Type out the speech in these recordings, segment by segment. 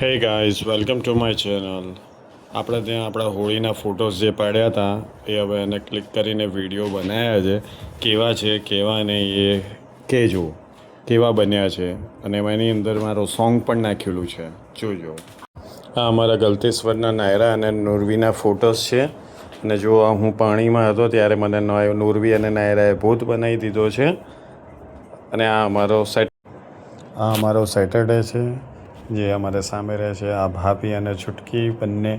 Hey guys welcome to my channel. આપણે ત્યાં આપણા હોળીના ફોટોઝ જે પાડ્યા હતા એ હવે એને ક્લિક કરીને વિડીયો બનાવ્યા છે. કેવા છે કેવા નહીં એ કહેજો, કેવા બન્યા છે. અને એની અંદર મારો સોંગ પણ નાખેલું છે, જોજો. આ અમારા ગલતેશ્વરના નાયરા અને નુરવીના ફોટોઝ છે. અને જો હું પાણીમાં હતો ત્યારે મને નુરવી અને નાયરાએ ભૂત બનાવી દીધો છે. અને આ અમારો સેટરડે છે જે અમારે સામે રહે છે. આ ભાભી અને છૂટકી બંને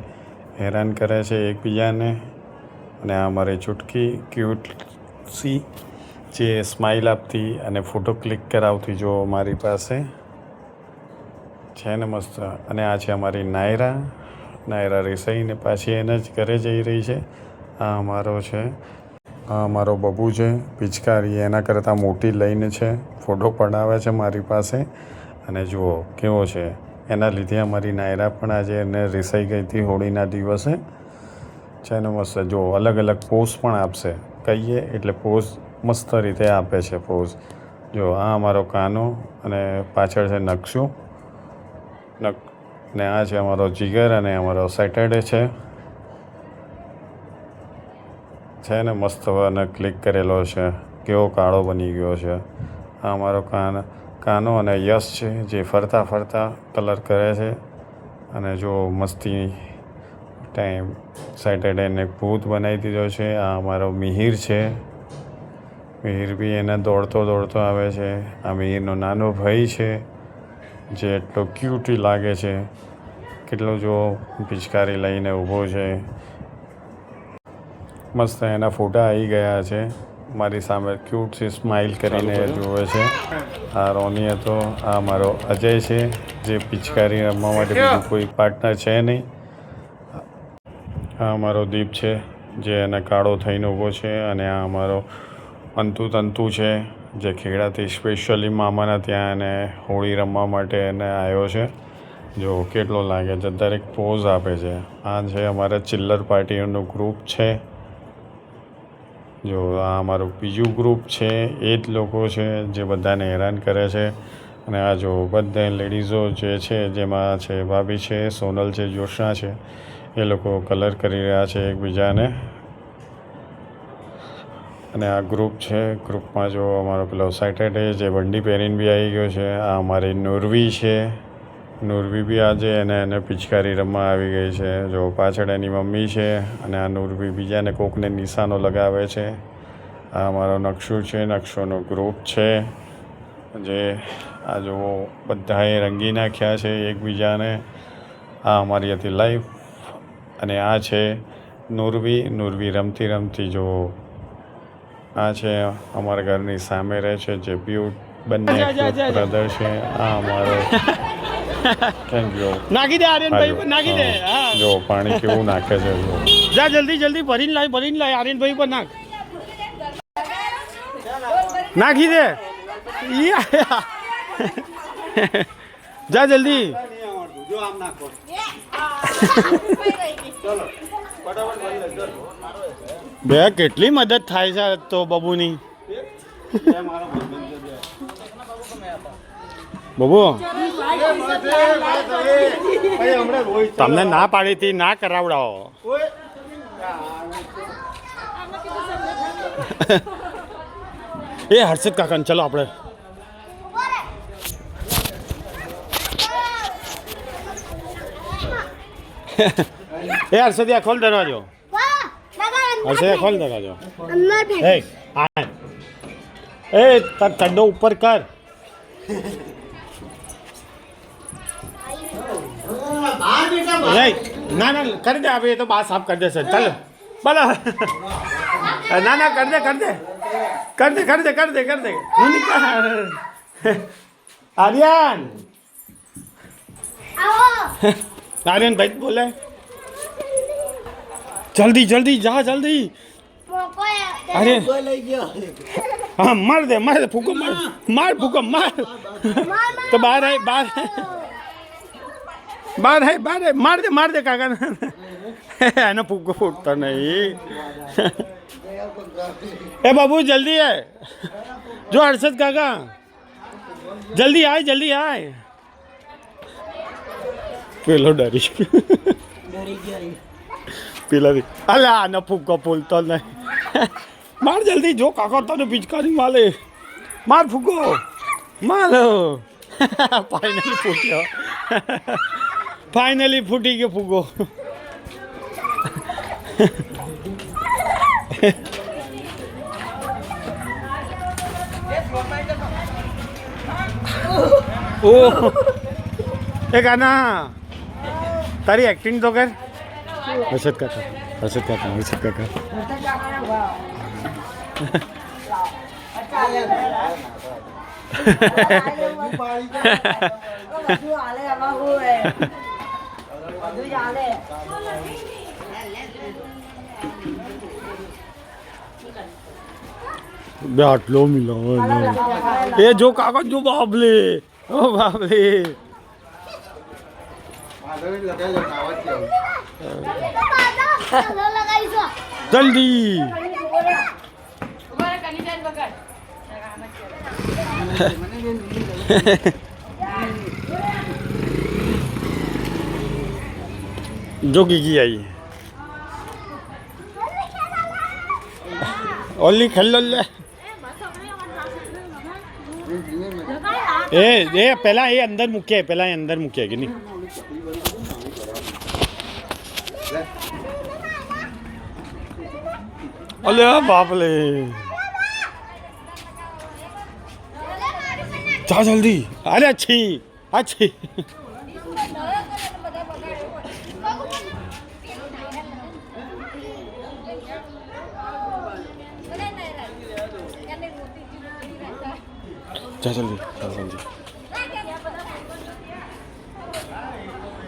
હેરાન કરે છે એકબીજાને. અને આ અમારી છૂટકી ક્યુટ સી જે સ્માઇલ આપતી અને ફોટો ક્લિક કરાવતી જો મારી પાસે છે ને મસ્ત. અને આ છે અમારી નાયરા રિસાઈને પાછી એના જ ઘરે જઈ રહી છે. આ અમારો છે, આ અમારો બબુ છે. પિચકારી એના કરતાં મોટી લઈને છે, ફોટો પડાવે છે મારી પાસે. અને જુઓ કેવો છે, એના લીધે અમારી નાયરા પણ આજે એને રિસાઈ ગઈ હતી હોળીના દિવસે. છે ને મસ્ત. જો અલગ અલગ પોઝ પણ આપશે, કહીએ એટલે પોઝ મસ્ત રીતે આપે છે પોઝ. જો આ અમારો કાનો અને પાછળ છે નકશો ને આ છે અમારો જીગર અને અમારો સેટરડે છે ને મસ્ત. અને ક્લિક કરેલો છે, કેવો કાળો બની ગયો છે. આ અમારો કાનો અને યશ છે જે ફરતા ફરતા કલર કરે છે. અને જો મસ્તી ટાઈમ સેટરડેને ભૂત બનાવી દીધો છે. આ અમારો મિહિર છે. મિહિર બી એને દોડતો આવે છે. આ મિહિરનો નાનો ભાઈ છે જે એટલો ક્યુટી લાગે છે. કેટલો જો પિચકારી લઈને ઊભો છે. મસ્ત એના ફોટા આવી ગયા છે મારી સામે. ક્યુટ છે, સ્માઇલ કરીને જુએ છે. આ રોની હતો. આ મારો અજય છે જે પિચકારી રમવા માટે બીજું કોઈ પાર્ટનર છે નહીં. આ અમારો દીપ છે જે એને કાળો થઈને ઊભો છે. અને આ અમારો તંતુ છે જે ખેડાથી સ્પેશિયલી મામાના ત્યાં એને હોળી રમવા માટે એને આવ્યો છે. જો કેટલો લાગે છે, દરેક પોઝ આપે છે. આ છે અમારા ચિલ્લર પાર્ટીઓનું ગ્રુપ છે. જો આ અમારું બીજું ગ્રુપ છે, એ જ લોકો છે જે બધાને હેરાન કરે છે. અને આ જો બધા લેડીઝો જે છે, જેમાં છે ભાભી છે, સોનલ છે, જોશના છે, એ લોકો કલર કરી રહ્યા છે એકબીજાને. અને આ ગ્રુપ છે. ગ્રુપમાં જો અમારો પેલો સેટરડે જે બંડી પહેરીને બી આવી ગયો છે. આ અમારી નુરવી છે. નુરવી બી આજે એને પિચકારી રમવા આવી ગઈ છે. જો પાછળ એની મમ્મી છે. અને આ નુરવી બીજાને કોકને નિશાનો લગાવે છે. આ અમારો નકશો છે, નકશોનો ગ્રુપ છે જે આ જો બધાએ રંગી નાખ્યા છે એકબીજાને. આ અમારી હતી લાઈફ. અને આ છે નુરવી રમતી જો આ છે અમારા ઘરની સામે રહે છે જે બંને બ્રધર છે. આ અમારો થેન્ક યુ. નાખી દે આર્યનભાઈ પર, નાખી દે. જો પાણી કેવું નાખે છે. જો જા જલ્દી ભરીને લાય આર્યનભાઈ પર નાખ. નાખી દે. જા જલ્દી. બે કેટલી મદદ થાય છે તો બબુની. બબુ તમને ના પાડી હતી, ના કરાવડાવો. એ હર્ષદ કાકા ચલો આપણે. એ હર્ષદિયા ખોલ દરવાજો. હર્ષદિયા ખોલ દરવાજો. એ તાર ચડ્ડો ઉપર કર. ના કરી દે. હવે એ તો બહાર સાફ કરી દેશે. ચાલો બોલો. ના કરી દે. આર્યન ભાઈ બોલે. જલ્દી જા જલ્દી. અરે હા માર દે ફૂકો માર તો બહાર માર દે કાકા. એનો ફૂકો ફૂટતો નહીં. એ બાબુ જલ્દી હે. જો હર્ષદ કાકા જલ્દી આય. પેલો ડરી પેલાથી અલા આને ફૂગો બોલતો નહીં માર જલ્દી જો કાકા તને પિચકારી માલે માર ફૂગો મારો ફાઇનલી ફૂટ્યો ફાઇનલી ફૂટી ગયો ફૂગો ઓહ એ ગાના તારી એક્ટિંગ તો કર હર્ષદ કાકા બે આટલો મિલો એ જો કાકા જો બાબલે ઓ બાબલે જલ્દી જો ગીગી आई ઓલી ખેલો લે એ પેલા એ અંદર મૂકે કે નહીં અલે બાપલે જા જલ્દી અરે અચ્છી જા જલ્દી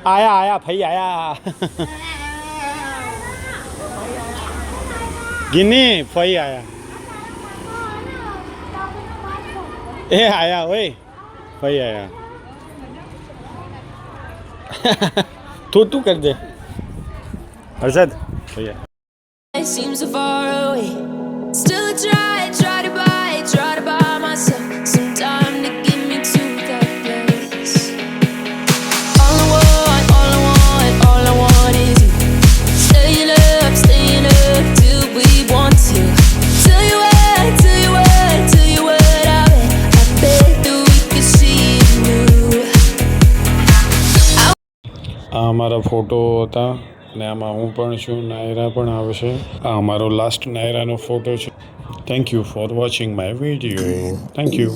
આયા ભાઈ આયા ગિની ભાઈ આયા એ આયા ઓય ભાઈ આયા તું કર દે હર્ષદ ભૈયા It seems so far away. Still try to buy myself some time to get me to that place. All I want is you. Staying up till we want to. Tell you what, I bet that we could see it new. આ અમારા photo હતા ને આમાં હું પણ છું નાયરા પણ આવશે આ અમારો લાસ્ટ નાયરાનો ફોટો છે thank you for watching my video thank you